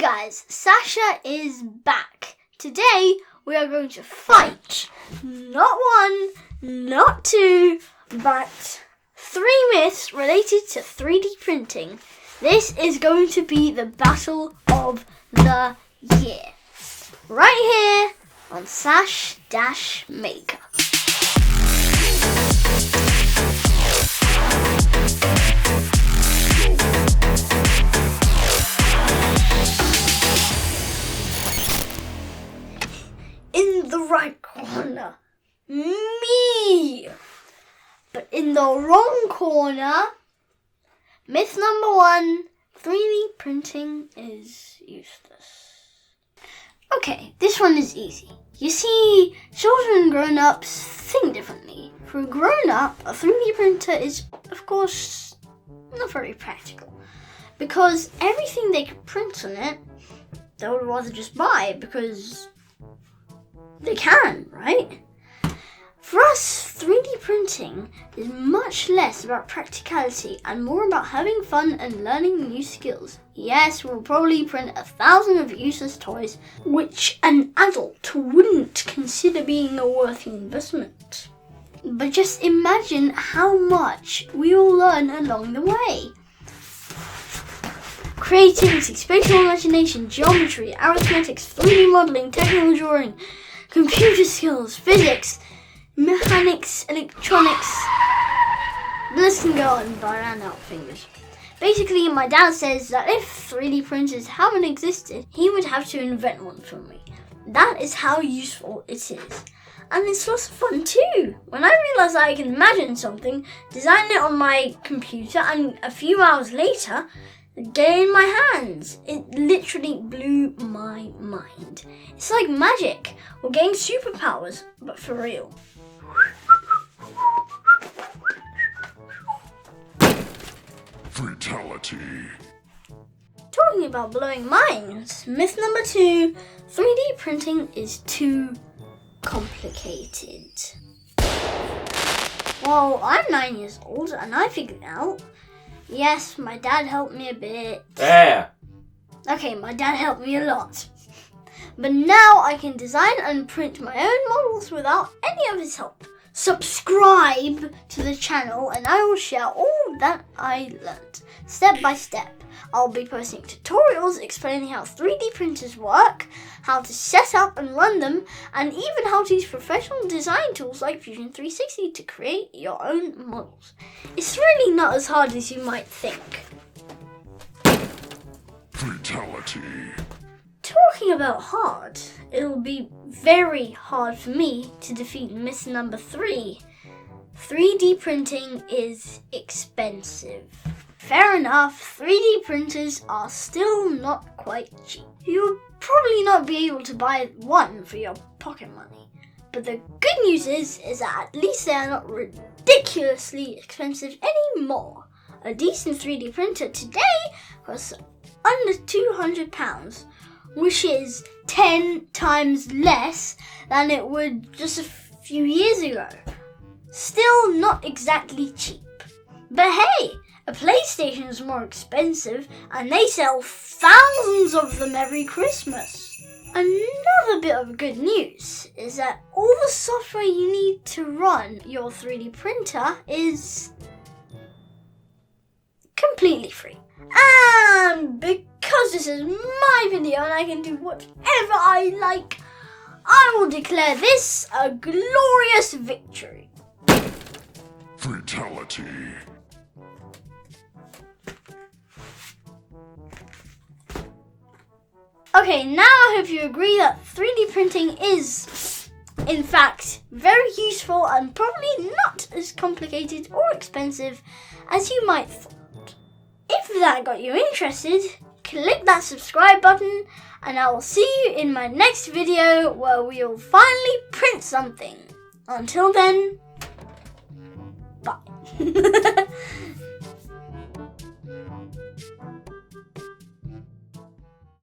guys, Sasha is back. Today we are going to fight not one, not two, but 3 myths related to 3D printing. This is going to be the battle of the year. Right here on Sash-Maker. In the right corner, me. But in the wrong corner, myth number 1, 3D printing is useless. Okay, this one is easy. You see, children and grown-ups think differently. For a grown-up, a 3D printer is, of course, not very practical. Because everything they could print on it, they would rather just buy because they can, right? For us, 3D printing is much less about practicality and more about having fun and learning new skills. Yes, we'll probably print 1,000 of useless toys, which an adult wouldn't consider being a worthy investment. But just imagine how much we will learn along the way. Creativity, spatial imagination, geometry, arithmetics, 3D modeling, technical drawing, computer skills, physics, mechanics, electronics. The list can go on, but I ran out of fingers. Basically, my dad says that if 3D printers haven't existed, he would have to invent one for me. That is how useful it is. And it's lots of fun too. When I realised that I can imagine something, design it on my computer, and a few hours later, get it in my hands. It literally blew my mind. It's like magic. We're getting superpowers, but for real. Fatality. Talking about blowing minds, myth number 2, 3D printing is too complicated. Well, I'm 9 years old and I figured it out. Yes, my dad helped me a bit. There! Okay, my dad helped me a lot. But now I can design and print my own models without any of his help. Subscribe to the channel and I will share all that I learned, step by step. I'll be posting tutorials explaining how 3D printers work, how to set up and run them, and even how to use professional design tools like Fusion 360 to create your own models. It's really not as hard as you might think. Fatality. Talking about hard, it'll be very hard for me to defeat myth number 3. 3D printing is expensive. Fair enough, 3D printers are still not quite cheap. You'll probably not be able to buy one for your pocket money. But the good news is that at least they are not ridiculously expensive anymore. A decent 3D printer today costs under £200, which is 10 times less than it would just a few years ago. Still not exactly cheap. But hey, a PlayStation is more expensive and they sell thousands of them every Christmas. Another bit of good news is that all the software you need to run your 3D printer is completely free. And because this is my video and I can do whatever I like, I will declare this a glorious victory. Fatality. Okay, now I hope you agree that 3D printing is, in fact, very useful and probably not as complicated or expensive as you might thought. If that got you interested, click that subscribe button and I will see you in my next video where we will finally print something. Until then, bye.